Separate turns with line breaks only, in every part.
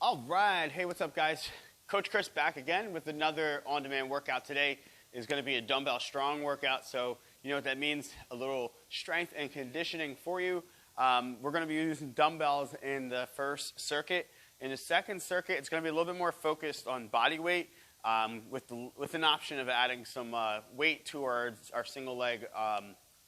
All right. Hey, what's up, guys? Coach Chris back again with another on-demand workout. Today is going to be a dumbbell strong workout. So you know what that means, a little strength and conditioning for you. We're going to be using dumbbells in the first circuit. In the second circuit, it's going to be a little bit more focused on body weight with an option of adding some weight to our single leg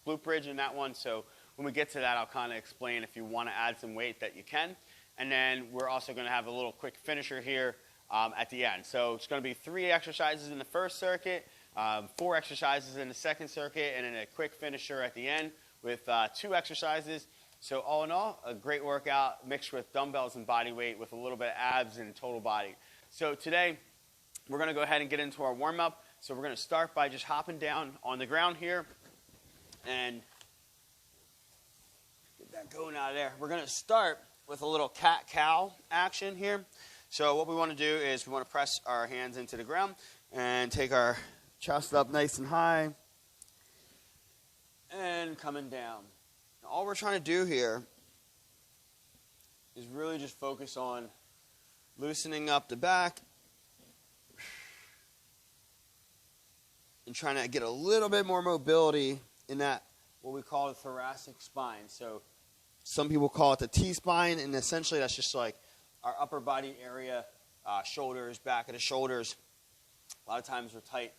glute bridge in that one. So when we get to that, I'll kind of explain if you want to add some weight that you can. And then we're also going to have a little quick finisher here at the end. So it's going to be 3 exercises in the first circuit, 4 exercises in the second circuit, and then a quick finisher at the end with 2 exercises. So all in all, a great workout mixed with dumbbells and body weight with a little bit of abs and total body. So today, we're going to go ahead and get into our warm-up. So we're going to start by just hopping down on the ground here and get that going out of there. We're going to start with a little cat-cow action here. So what we want to do is we want to press our hands into the ground and take our chest up nice and high and coming down. Now, all we're trying to do here is really just focus on loosening up the back and trying to get a little bit more mobility in that, what we call the thoracic spine. So some people call it the T-spine, and essentially that's just like our upper body area, shoulders, back of the shoulders. A lot of times we're tight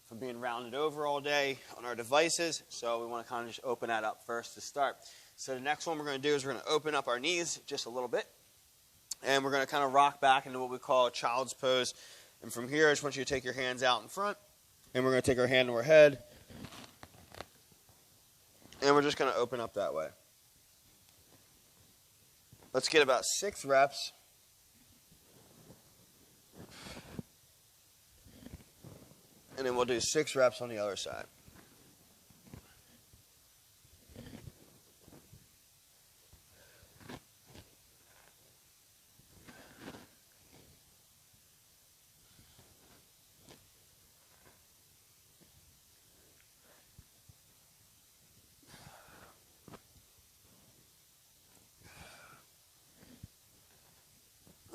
from being rounded over all day on our devices, so we want to kind of just open that up first to start. So the next one we're going to do is we're going to open up our knees just a little bit, and we're going to kind of rock back into what we call a child's pose. And from here, I just want you to take your hands out in front, and we're going to take our hand to our head, and we're just going to open up that way. Let's get about 6 reps. And then we'll do 6 reps on the other side.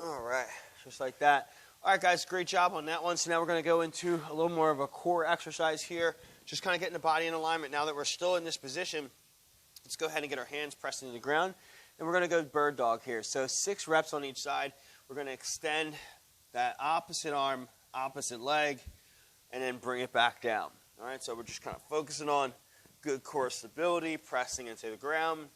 All right, just like that. All right, guys, great job on that one. So now we're going to go into a little more of a core exercise here, just kind of getting the body in alignment. Now that we're still in this position, let's go ahead and get our hands pressed into the ground, and we're going to go bird dog here. So 6 reps on each side. We're going to extend that opposite arm, opposite leg, and then bring it back down. All right, so we're just kind of focusing on good core stability, pressing into the ground.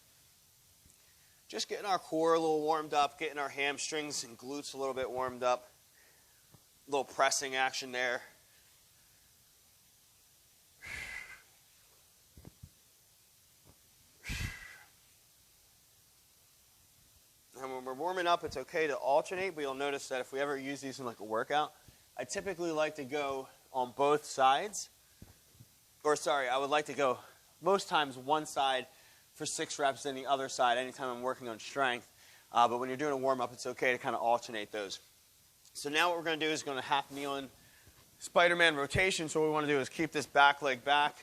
Just getting our core a little warmed up, getting our hamstrings and glutes a little bit warmed up. A little pressing action there. And when we're warming up, it's okay to alternate, but you'll notice that if we ever use these in like a workout, I typically like to go on both sides. I would like to go most times one side for 6 reps and the other side anytime I'm working on strength. But when you're doing a warm-up, it's okay to kind of alternate those. So now what we're going to do is going to half knee on Spider-Man rotation. So what we want to do is keep this back leg back.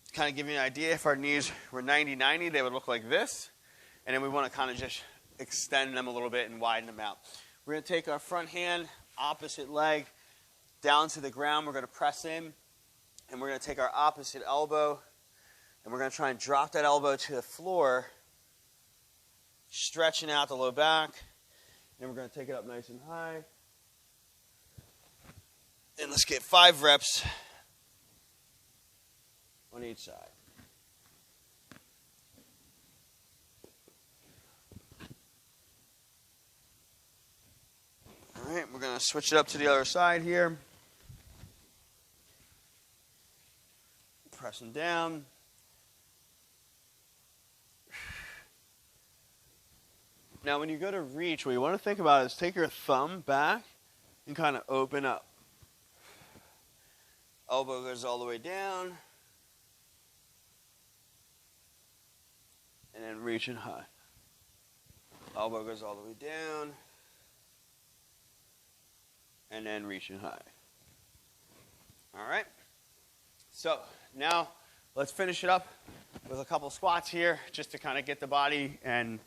To kind of give you an idea, if our knees were 90-90, they would look like this. And then we want to kind of just extend them a little bit and widen them out. We're going to take our front hand, opposite leg, down to the ground. We're going to press in. And we're going to take our opposite elbow. And we're going to try and drop that elbow to the floor, stretching out the low back. Then we're going to take it up nice and high. And let's get 5 reps on each side. All right, we're going to switch it up to the other side here. Pressing down. Now, when you go to reach, what you want to think about is take your thumb back and kind of open up. Elbow goes all the way down. And then reaching high. Elbow goes all the way down. And then reaching high. All right. So now let's finish it up with a couple squats here just to kind of get the body and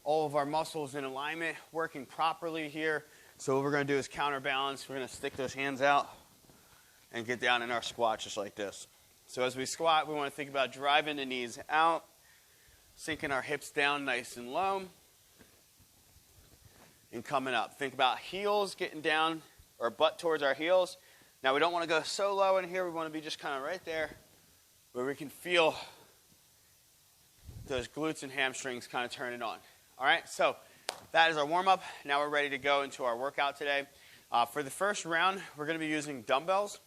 all of our muscles in alignment, working properly here. So what we're going to do is counterbalance. We're going to stick those hands out and get down in our squat just like this. So as we squat, we want to think about driving the knees out, sinking our hips down nice and low, and coming up. Think about heels getting down, or butt towards our heels. Now we don't want to go so low in here. We want to be just kind of right there where we can feel those glutes and hamstrings kind of turning on. All right, so that is our warm-up. Now we're ready to go into our workout today. For the first round, we're going to be using dumbbells.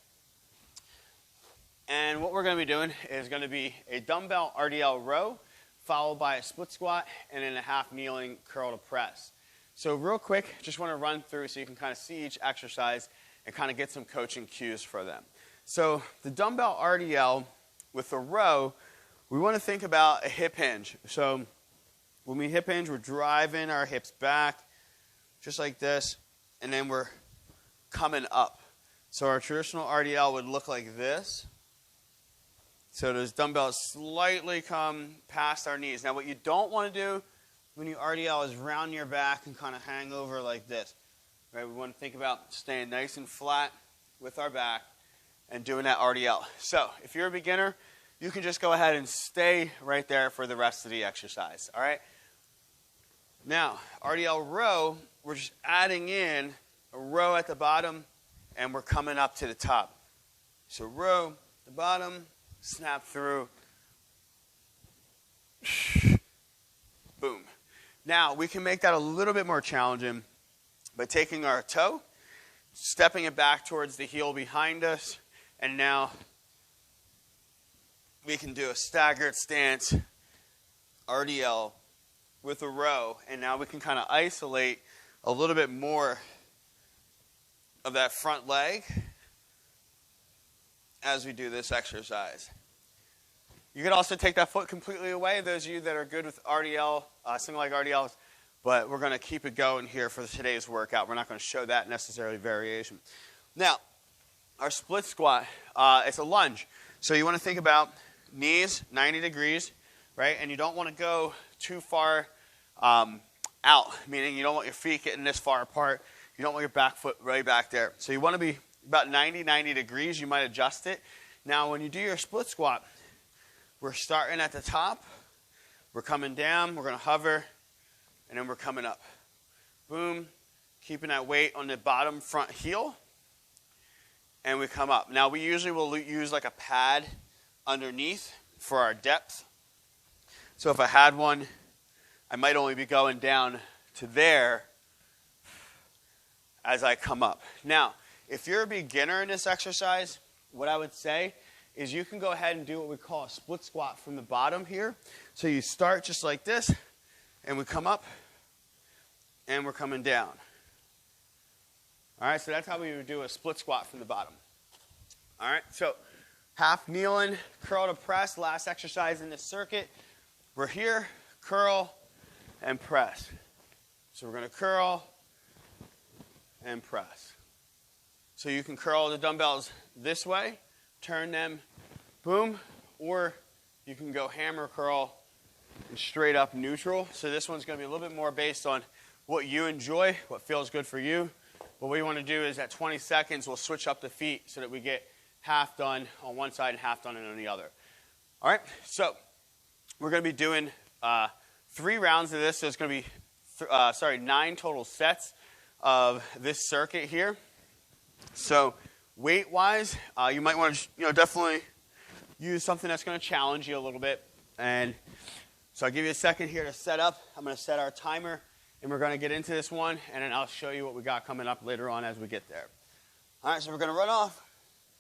And what we're going to be doing is going to be a dumbbell RDL row, followed by a split squat, and then a half kneeling curl to press. So real quick, just want to run through so you can kind of see each exercise and kind of get some coaching cues for them. So the dumbbell RDL with the row, we want to think about a hip hinge. So when we hip hinge, we're driving our hips back, just like this, and then we're coming up. So our traditional RDL would look like this. So those dumbbells slightly come past our knees. Now what you don't want to do when you RDL is round your back and kind of hang over like this. Right? We want to think about staying nice and flat with our back and doing that RDL. So if you're a beginner, you can just go ahead and stay right there for the rest of the exercise. All right? Now, RDL row, we're just adding in a row at the bottom, and we're coming up to the top. So row, the bottom, snap through, boom. Now, we can make that a little bit more challenging by taking our toe, stepping it back towards the heel behind us, and now we can do a staggered stance, RDL, with a row, and now we can kind of isolate a little bit more of that front leg as we do this exercise. You could also take that foot completely away, those of you that are good with RDL, single leg RDLs, but we're going to keep it going here for today's workout. We're not going to show that necessarily variation. Now, our split squat, it's a lunge. So you want to think about knees 90 degrees, right? And you don't want to go too far out, meaning you don't want your feet getting this far apart. You don't want your back foot right back there. So you want to be about 90 degrees. You might adjust it. Now, when you do your split squat, we're starting at the top. We're coming down. We're going to hover. And then we're coming up. Boom. Keeping that weight on the bottom front heel. And we come up. Now, we usually will use like a pad underneath for our depth. So if I had one, I might only be going down to there as I come up. Now, if you're a beginner in this exercise, what I would say is you can go ahead and do what we call a split squat from the bottom here. So you start just like this, and we come up, and we're coming down. All right, so that's how we would do a split squat from the bottom. All right, so half kneeling, curl to press, last exercise in this circuit. We're here, curl, and press. So we're going to curl and press. So you can curl the dumbbells this way, turn them, boom, or you can go hammer curl and straight up neutral. So this one's going to be a little bit more based on what you enjoy, what feels good for you. What we want to do is at 20 seconds, we'll switch up the feet so that we get half done on one side and half done on the other. All right, so we're going to be doing 3 rounds of this. So it's going to be 9 total sets of this circuit here. So weight-wise, you might want to definitely use something that's going to challenge you a little bit. And so I'll give you a second here to set up. I'm going to set our timer, and we're going to get into this one, and then I'll show you what we got coming up later on as we get there. All right, so we're going to run off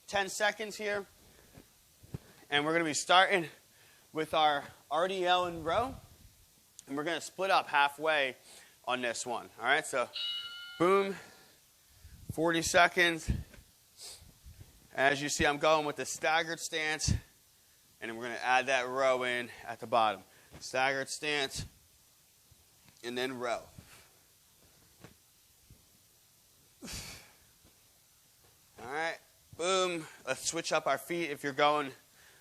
10 seconds here, and we're going to be starting with our RDL in row, and we're going to split up halfway on this one. All right, so boom, 40 seconds. As you see, I'm going with the staggered stance, and then we're going to add that row in at the bottom. Staggered stance, and then row. All right, boom. Let's switch up our feet if you're going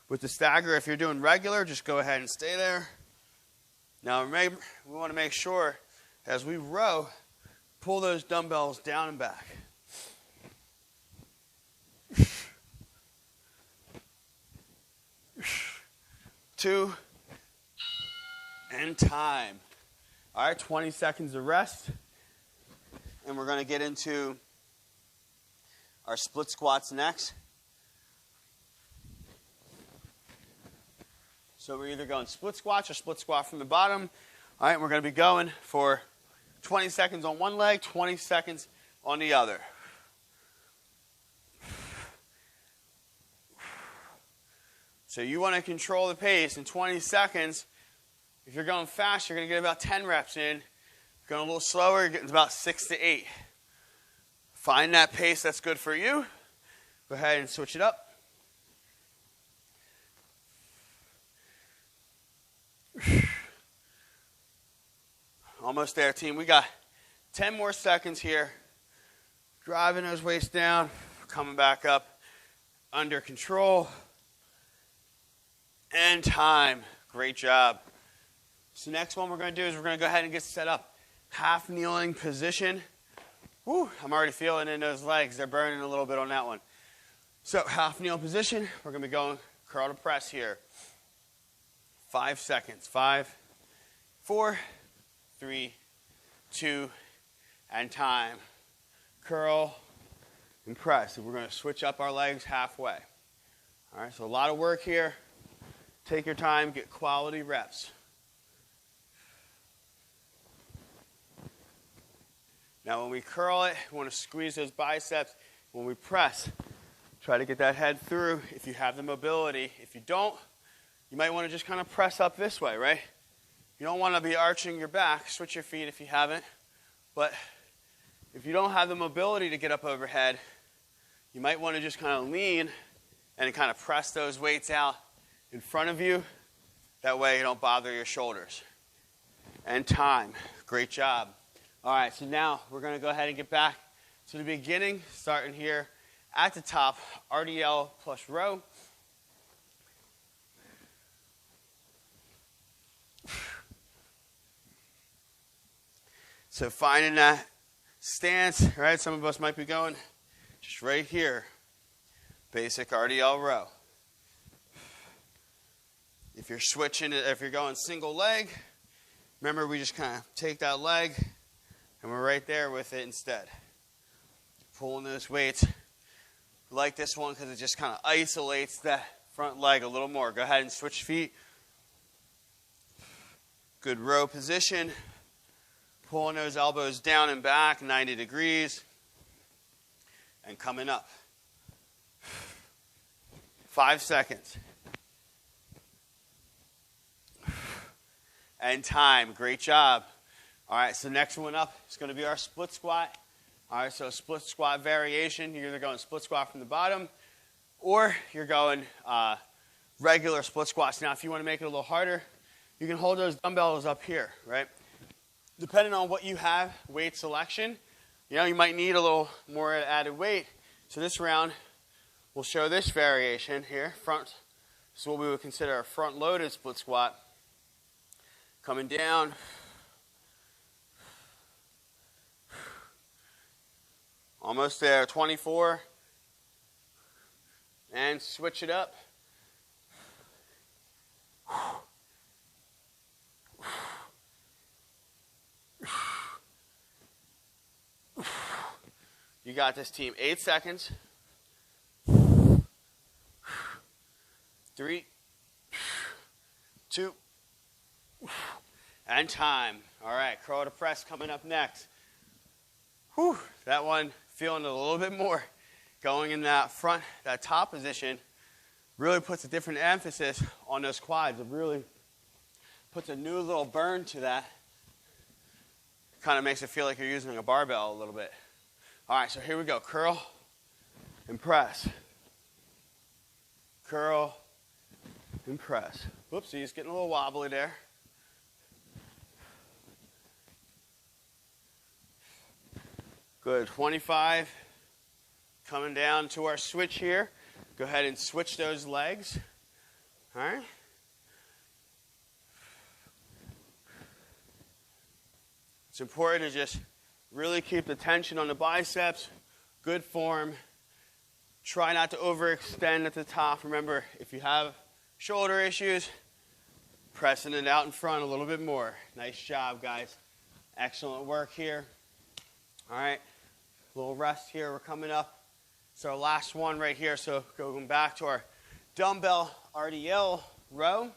with the stagger. If you're doing regular, just go ahead and stay there. Now remember, we want to make sure as we row, pull those dumbbells down and back. 2, and time. All right, 20 seconds of rest. And we're going to get into our split squats next. So we're either going split squats or split squat from the bottom. All right, we're going to be going for 20 seconds on one leg, 20 seconds on the other. So you want to control the pace in 20 seconds. If you're going fast, you're going to get about 10 reps in. If you're going a little slower, you're getting about 6 to 8. Find that pace that's good for you. Go ahead and switch it up. Almost there, team. We got 10 more seconds here. Driving those weights down, coming back up under control. And time. Great job. So next one we're going to do is we're going to go ahead and get set up. Half kneeling position. Woo, I'm already feeling in those legs. They're burning a little bit on that one. So half kneeling position. We're going to be going curl to press here. 5 seconds. 5, 4, 3, 2, and time. Curl and press. We're going to switch up our legs halfway. All right, so a lot of work here. Take your time, get quality reps. Now when we curl it, we want to squeeze those biceps. When we press, try to get that head through if you have the mobility. If you don't, you might want to just kind of press up this way, right? You don't want to be arching your back. Switch your feet if you haven't. But if you don't have the mobility to get up overhead, you might want to just kind of lean and kind of press those weights out in front of you. That way you don't bother your shoulders. And time. Great job. All right, so now we're going to go ahead and get back to the beginning, starting here at the top, RDL plus row. So finding that stance, right? Some of us might be going just right here. Basic RDL row. If you're switching it, if you're going single leg, remember we just kind of take that leg and we're right there with it instead. Pulling those weights. I like this one because it just kind of isolates that front leg a little more. Go ahead and switch feet. Good row position. Pulling those elbows down and back, 90 degrees. And coming up. 5 seconds. And time. Great job. All right, so next one up is going to be our split squat. All right, so split squat variation. You're either going split squat from the bottom or you're going regular split squats. Now, if you want to make it a little harder, you can hold those dumbbells up here, right? Depending on what you have, weight selection, you might need a little more added weight. So this round, we'll show this variation here. Front, this is what we would consider a front-loaded split squat. Coming down. Almost there, 24. And switch it up. You got this, team. 8 seconds. 3, 2, and time. All right, curl to press coming up next. Whew, that one feeling a little bit more. Going in that front, that top position, really puts a different emphasis on those quads. It really puts a new little burn to that. Kind of makes it feel like you're using a barbell a little bit. All right, so here we go. Curl and press. Curl and press. Whoops, he's getting a little wobbly there. Good, 25. Coming down to our switch here. Go ahead and switch those legs. All right. It's important to just really keep the tension on the biceps, good form. Try not to overextend at the top. Remember, if you have shoulder issues, pressing it out in front a little bit more. Nice job, guys. Excellent work here. All right, a little rest here. We're coming up. It's our last one right here. So going back to our dumbbell RDL row. All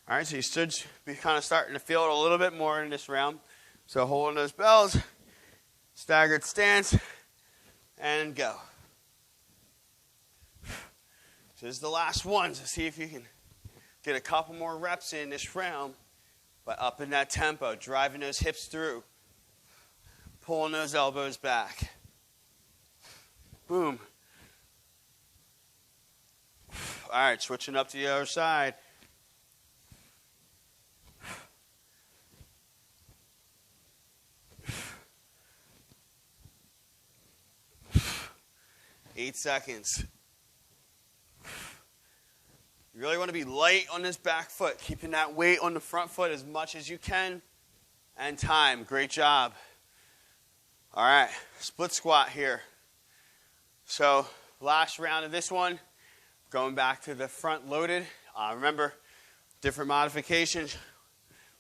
right, so you should be kind of starting to feel it a little bit more in this round. So holding those bells, staggered stance, and go. So this is the last one. So see if you can get a couple more reps in this round by upping that tempo, driving those hips through, pulling those elbows back. Boom. All right, switching up to the other side. Eight seconds. You really want to be light on this back foot, keeping that weight on the front foot as much as you can. And time. Great job. All right, split squat here. So last round of this one, going back to the front loaded. Remember, different modifications.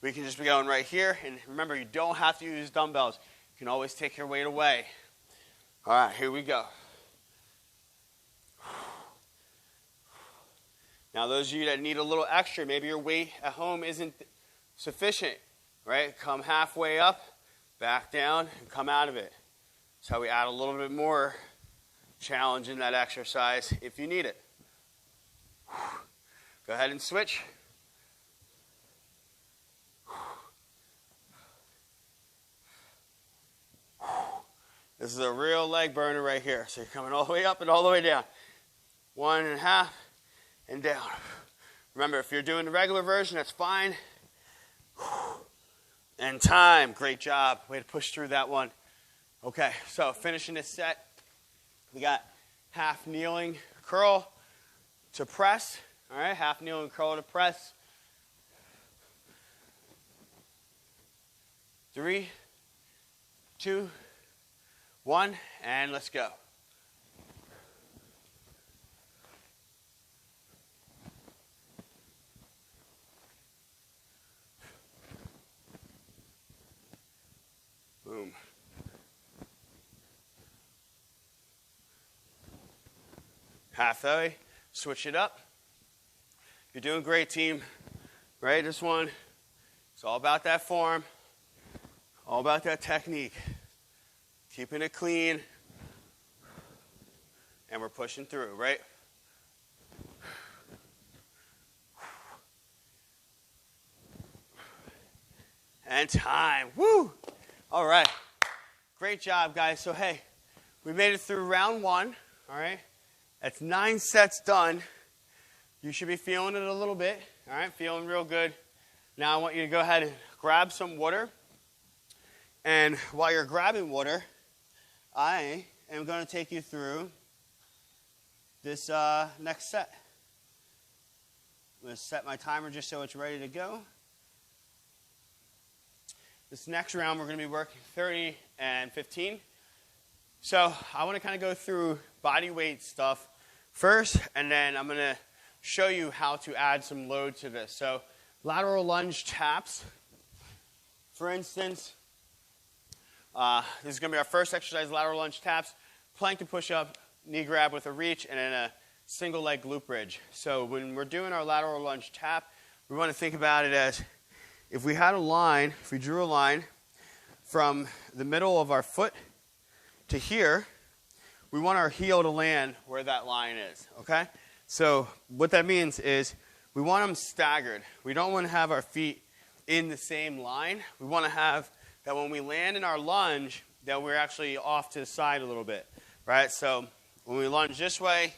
We can just be going right here. And remember, you don't have to use dumbbells. You can always take your weight away. All right, here we go. Now, those of you that need a little extra, maybe your weight at home isn't sufficient, right? Come halfway up, back down, and come out of it. That's how we add a little bit more challenge in that exercise if you need it. Go ahead and switch. This is a real leg burner right here. So you're coming all the way up and all the way down. 1.5 and down. Remember, if you're doing the regular version, that's fine. And time. Great job. Way to push through that one. Okay, so finishing this set, we got half kneeling curl to press. All right, half kneeling curl to press. 3, 2, 1, and let's go. Boom. Halfway, switch it up. You're doing great, team. Right, this one, it's all about that form, all about that technique. Keeping it clean, and we're pushing through, right? And time. Woo! All right. Great job, guys. So, hey, we made it through round one, all right? That's 9 sets done. You should be feeling it a little bit, all right? Feeling real good. Now I want you to go ahead and grab some water. And while you're grabbing water, I am going to take you through this next set. I'm going to set my timer just so it's ready to go. This next round, we're going to be working 30 and 15. So I want to kind of go through body weight stuff first, and then I'm going to show you how to add some load to this. So lateral lunge taps, for instance. This is going to be our first exercise, lateral lunge taps, plank to push up, knee grab with a reach, and then a single leg glute bridge. So when we're doing our lateral lunge tap, we want to think about it as if we had a line, if we drew a line from the middle of our foot to here, we want our heel to land where that line is, okay? So what that means is we want them staggered. We don't want to have our feet in the same line. We want to have that when we land in our lunge, that we're actually off to the side a little bit, right? So when we lunge this way,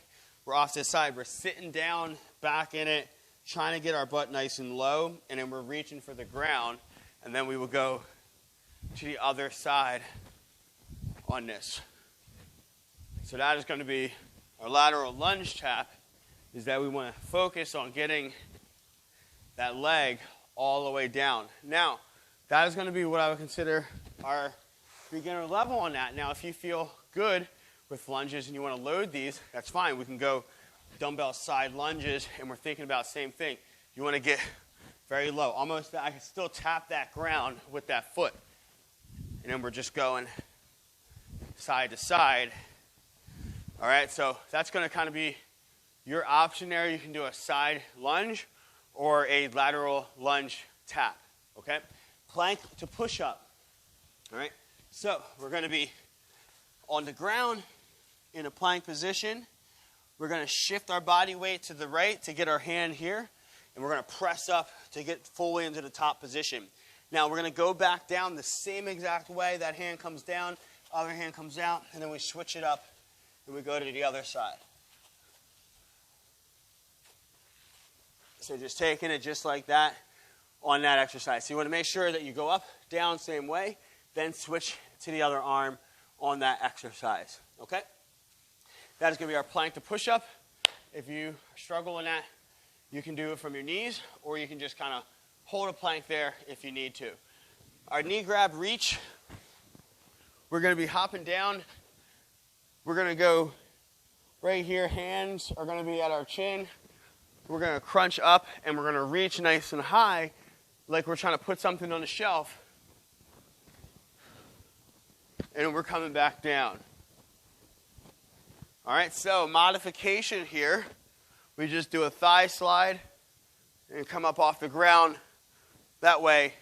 we're off to the side. We're sitting down, back in it, trying to get our butt nice and low, and then we're reaching for the ground, and then we will go to the other side on this. So that is going to be our lateral lunge tap, is that we want to focus on getting that leg all the way down. Now, that is going to be what I would consider our beginner level on that. Now, if you feel good with lunges and you want to load these, that's fine. We can go dumbbell side lunges, and we're thinking about the same thing. You want to get very low. Almost, I can still tap that ground with that foot. And then we're just going side to side. All right, so that's going to kind of be your option there. You can do a side lunge or a lateral lunge tap, okay? Plank to push up, all right? So we're going to be on the ground in a plank position. We're going to shift our body weight to the right to get our hand here, and we're going to press up to get fully into the top position. Now we're going to go back down the same exact way. That hand comes down, other hand comes out, and then we switch it up, and we go to the other side. So just taking it just like that on that exercise. So you want to make sure that you go up, down, same way, then switch to the other arm on that exercise, okay? That is going to be our plank to push up. If you struggle in that, you can do it from your knees, or you can just kind of hold a plank there if you need to. Our knee grab reach, we're going to be hopping down. We're going to go right here. Hands are going to be at our chin. We're going to crunch up, and we're going to reach nice and high like we're trying to put something on the shelf. And we're coming back down. All right, so modification here. We just do a thigh slide and come up off the ground. That way,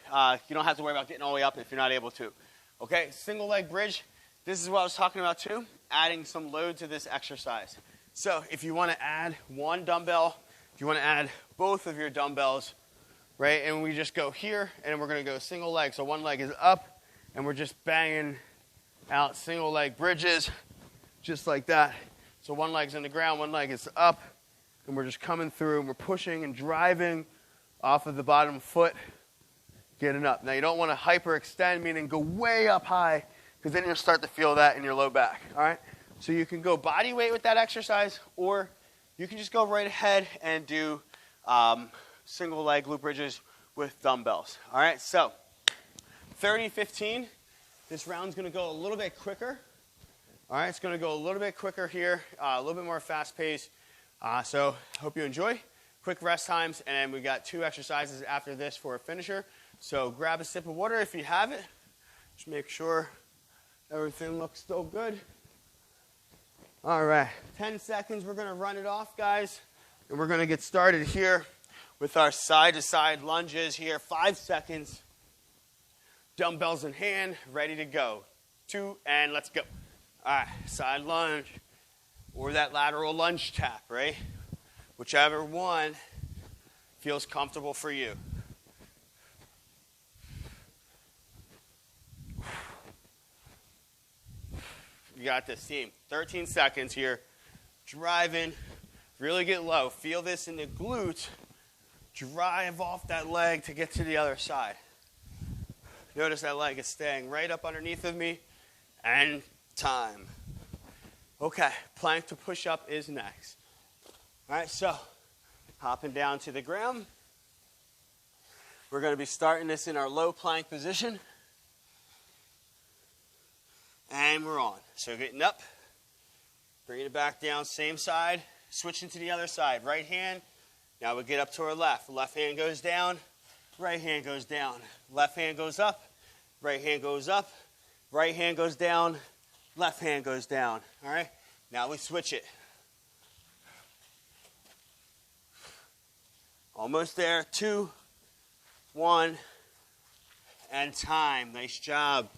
you don't have to worry about getting all the way up if you're not able to. Okay, single leg bridge. This is what I was talking about too, adding some load to this exercise. So if you want to add one dumbbell, if you want to add both of your dumbbells, right, and we just go here, and we're going to go single leg. So one leg is up, and we're just banging out single leg bridges, just like that. So one leg's in the ground, one leg is up, and we're just coming through, and we're pushing and driving off of the bottom foot, getting up. Now, you don't want to hyperextend, meaning go way up high, because then you'll start to feel that in your low back, all right? So you can go body weight with that exercise, or you can just go right ahead and do single leg glute bridges with dumbbells. All right, so 30-15. This round's going to go a little bit quicker. All right, it's going to go a little bit quicker here, a little bit more fast paced. So hope you enjoy. Quick rest times, and then we got 2 exercises after this for a finisher. So grab a sip of water if you have it. Just make sure everything looks still good. All right, 10 seconds, we're going to run it off, guys. And we're going to get started here with our side-to-side lunges here. 5 seconds, dumbbells in hand, ready to go. 2, and let's go. All right, side lunge or that lateral lunge tap, right? Whichever one feels comfortable for you. You got this, team. 13 seconds here. Driving. Really get low. Feel this in the glutes. Drive off that leg to get to the other side. Notice that leg is staying right up underneath of me. And time. Okay, plank to push up is next. All right, so hopping down to the ground. We're going to be starting this in our low plank position. And we're on. So getting up, bringing it back down, same side, switching to the other side. Right hand, now we get up to our left. Left hand goes down, right hand goes down. Left hand goes up, right hand goes up, right hand goes down, left hand goes down. All right, now we switch it. Almost there, 2, 1, and time. Nice job.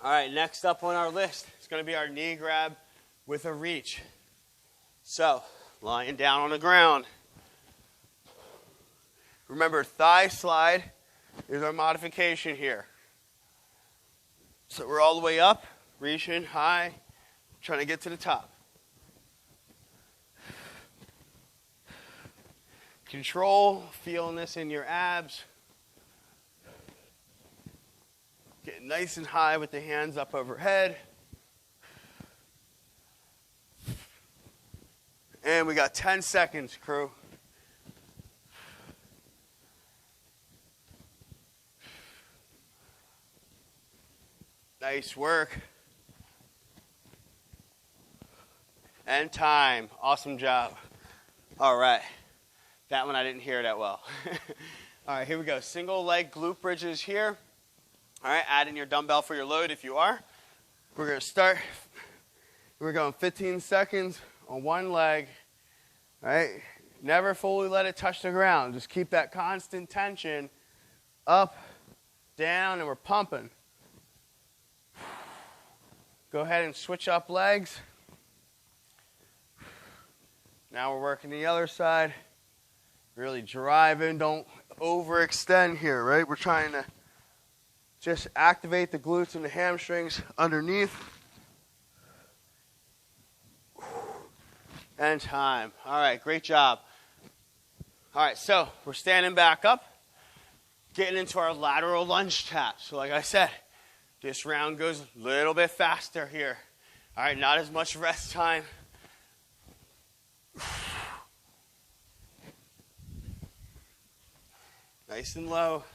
All right, next up on our list is going to be our knee grab with a reach. So, lying down on the ground. Remember, thigh slide is our modification here. So we're all the way up, reaching high, trying to get to the top. Control, feeling this in your abs. Get nice and high with the hands up overhead. And we got 10 seconds, crew. Nice work. And time. Awesome job. All right. That one I didn't hear that well. All right, here we go. Single leg glute bridges here. All right, add in your dumbbell for your load if you are. We're going to start. We're going 15 seconds on one leg. All right. Never fully let it touch the ground. Just keep that constant tension up, down, and we're pumping. Go ahead and switch up legs. Now we're working the other side. Really drive in. Don't overextend here, right? We're trying to just activate the glutes and the hamstrings underneath. And time. All right, great job. All right, so we're standing back up, getting into our lateral lunge tap. So like I said, this round goes a little bit faster here. All right, not as much rest time. Nice and low.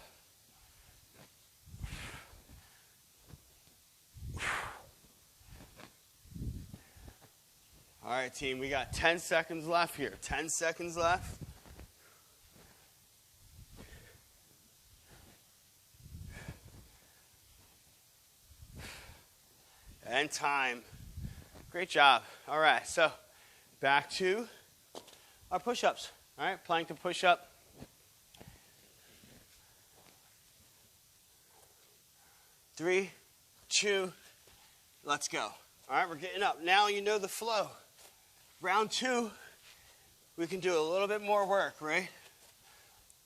All right, team, we got 10 seconds left here. 10 seconds left. And time. Great job. All right, so back to our push-ups. All right, plank to push-up. Three, two, let's go. All right, we're getting up. Now you know the flow. Round two, we can do a little bit more work, right?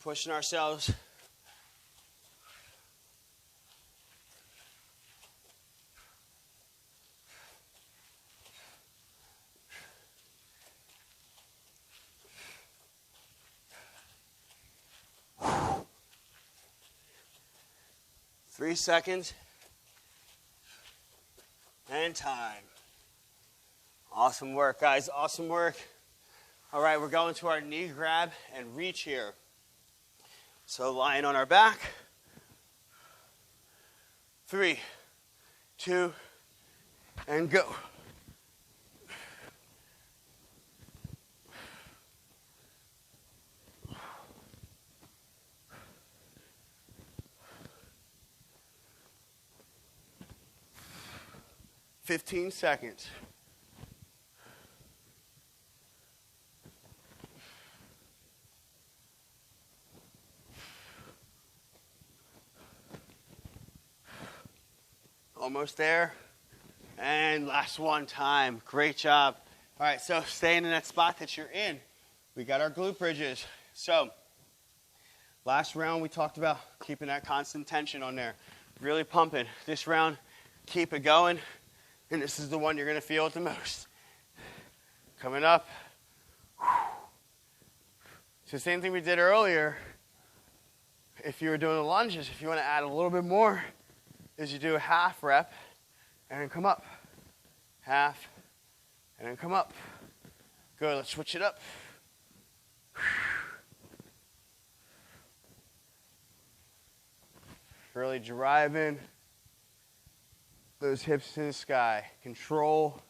Pushing ourselves. Three seconds. And time. Awesome work, guys. Awesome work. All right, we're going to our knee grab and reach here. So lying on our back. 3, 2, and go. "15 seconds. Almost there. And last one time. Great job. All right, so staying in that spot that you're in. We got our glute bridges. So last round we talked about keeping that constant tension on there. Really pumping. This round, keep it going. And this is the one you're going to feel it the most. Coming up. It's the same thing we did earlier. If you were doing the lunges, if you want to add a little bit more, is you do a half rep and then come up. Half and then come up. Good, let's switch it up. Really driving those hips to the sky. Control.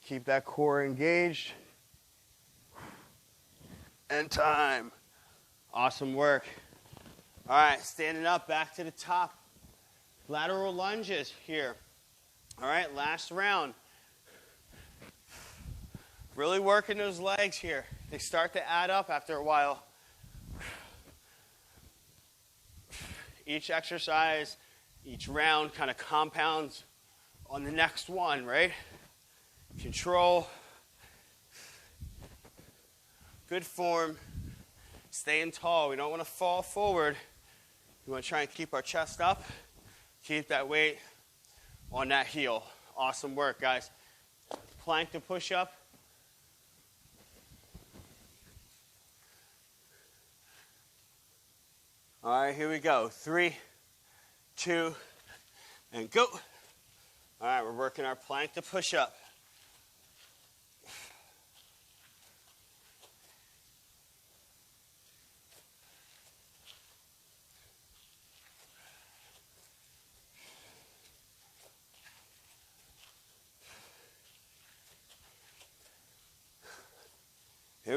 Keep that core engaged. And time. Awesome work. All right, standing up, back to the top. Lateral lunges here. All right, last round. Really working those legs here. They start to add up after a while. Each exercise, each round kind of compounds on the next one, right? Control. Good form. Staying tall. We don't want to fall forward. We want to try and keep our chest up. Keep that weight on that heel. Awesome work, guys. Plank to push up. All right, here we go. 3, 2, and go. All right, we're working our plank to push up.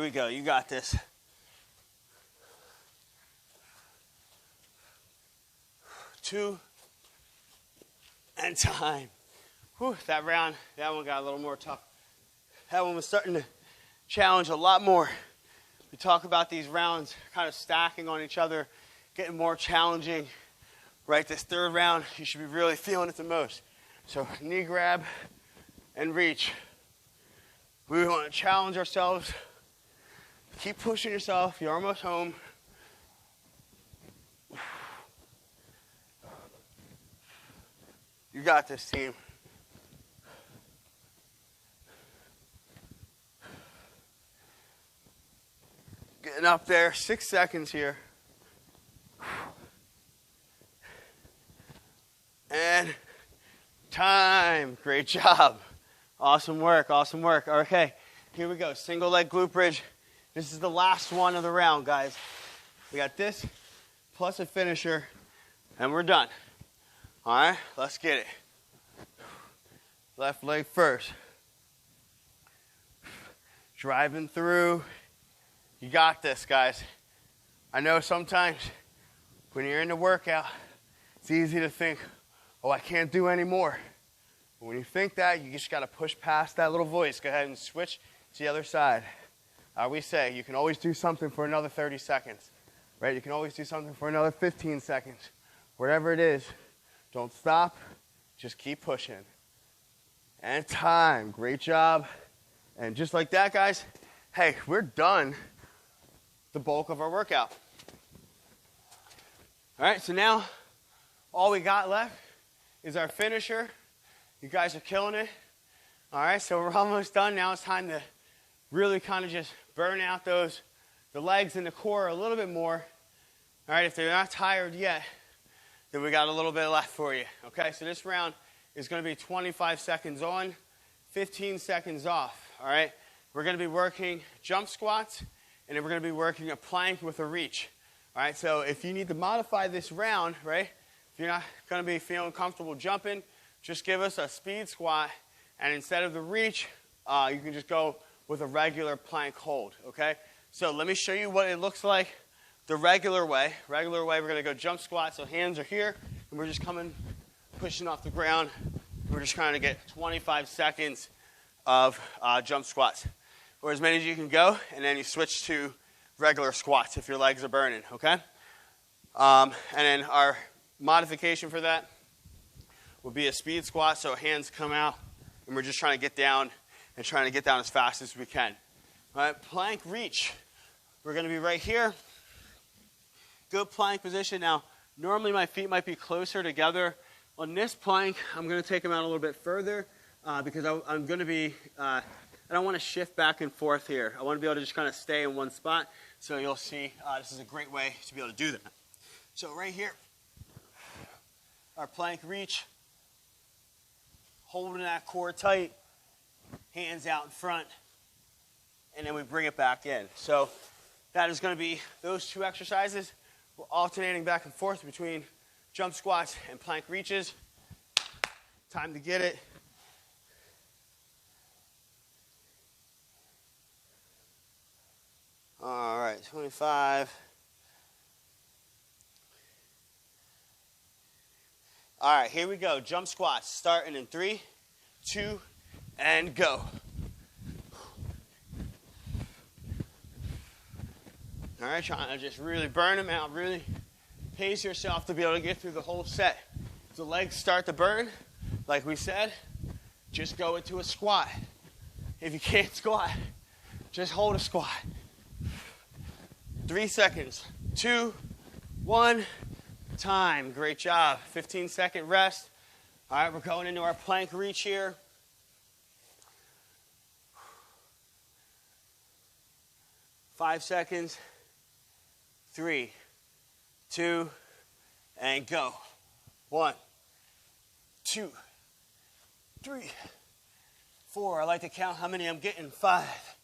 we go. You got this. Two. And time. Whew, that round, that one got a little more tough. That one was starting to challenge a lot more. We talk about these rounds kind of stacking on each other, getting more challenging. Right, this third round, you should be really feeling it the most. So knee grab and reach. We want to challenge ourselves. Keep pushing yourself. You're almost home. You got this, team. Getting up there, 6 seconds here. And time. Great job. Awesome work, awesome work. Okay, here we go. Single leg glute bridge. This is the last one of the round, guys. We got this plus a finisher, and we're done. All right, let's get it. Left leg first. Driving through. You got this, guys. I know sometimes when you're in the workout, it's easy to think, oh, I can't do any more. But when you think that, you just got to push past that little voice. Go ahead and switch to the other side. We say you can always do something for another 30 seconds, right? You can always do something for another 15 seconds. Whatever it is, don't stop. Just keep pushing. And time. Great job. And just like that, guys, hey, we're done the bulk of our workout. All right, so now all we got left is our finisher. You guys are killing it. All right, so we're almost done. Now it's time to really kind of just burn out the legs and the core a little bit more. All right, if they're not tired yet, then we got a little bit left for you. Okay, so this round is going to be 25 seconds on, 15 seconds off. All right, we're going to be working jump squats, and then we're going to be working a plank with a reach. All right, so if you need to modify this round, right, if you're not going to be feeling comfortable jumping, just give us a speed squat, and instead of the reach, you can just go with a regular plank hold, okay? So let me show you what it looks like the regular way. Regular way, we're going to go jump squat, so hands are here, and we're just coming, pushing off the ground. We're just trying to get 25 seconds of jump squats, or as many as you can go, and then you switch to regular squats if your legs are burning, okay? And then our modification for that will be a speed squat, so hands come out, and we're just trying to get down and trying to get down as fast as we can. All right, plank reach. We're going to be right here. Good plank position. Now, normally my feet might be closer together. On this plank, I'm going to take them out a little bit further because I'm going to be, I don't want to shift back and forth here. I want to be able to just kind of stay in one spot. So you'll see this is a great way to be able to do that. So right here, our plank reach, holding that core tight, hands out in front, and then we bring it back in. So that is going to be those two exercises. We're alternating back and forth between jump squats and plank reaches. Time to get it. All right, 25. All right, here we go. Jump squats, starting in 3, 2, and go. All right, trying to just really burn them out, really pace yourself to be able to get through the whole set. If the legs start to burn, like we said, just go into a squat. If you can't squat, just hold a squat. 3 seconds, 2, 1, time. Great job. 15-second rest. All right, we're going into our plank reach here. 5 seconds. 3, 2, and go. 1, 2, 3, 4. I like to count how many I'm getting. 5,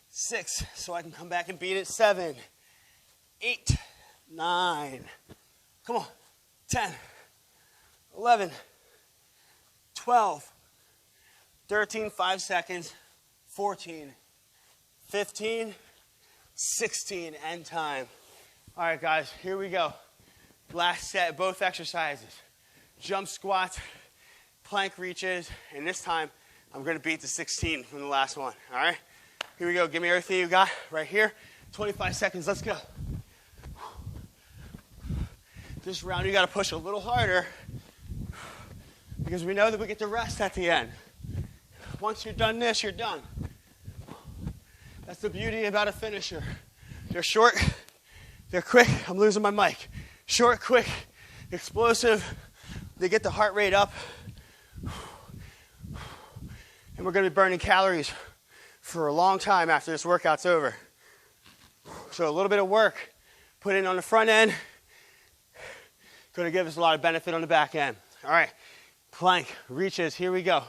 6, so I can come back and beat it. 7, 8, 9. Come on. 10, 11, 12, 13, 5 seconds, 14, 15, 16, end time. All right, guys, here we go. Last set, both exercises. Jump squats, plank reaches, and this time I'm going to beat the 16 from the last one, all right? Here we go. Give me everything you got right here. 25 seconds. Let's go. This round, you got to push a little harder because we know that we get to rest at the end. Once you're done this, you're done. That's the beauty about a finisher. They're short, they're quick. I'm losing my mic. Short, quick, explosive. They get the heart rate up. And we're going to be burning calories for a long time after this workout's over. So a little bit of work put in on the front end, going to give us a lot of benefit on the back end. All right, plank, reaches, here we go.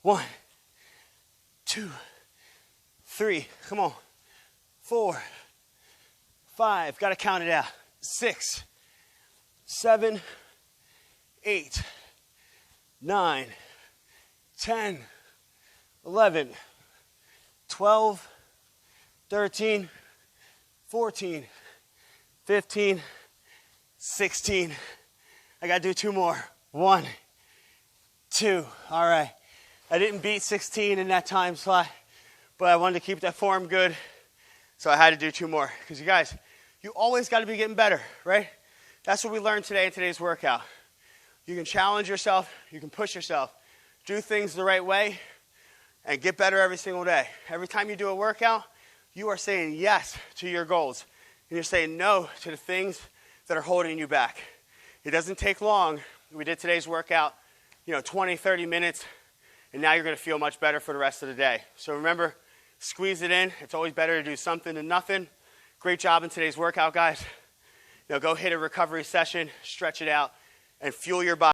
1, 2, 3, come on. 4, 5, got to count it out. 6, 7, 8, 9, 10, 11, 12, 13, 14, 15, 16. I got to do 2 more. 1, 2. All right. I didn't beat 16 in that time slot, but I wanted to keep that form good, so I had to do 2 more. Because you guys, you always got to be getting better, right? That's what we learned today in today's workout. You can challenge yourself. You can push yourself. Do things the right way and get better every single day. Every time you do a workout, you are saying yes to your goals. And you're saying no to the things that are holding you back. It doesn't take long. We did today's workout, 20, 30 minutes, and now you're going to feel much better for the rest of the day. So remember, squeeze it in. It's always better to do something than nothing. Great job in today's workout, guys. Go hit a recovery session, stretch it out, and fuel your body.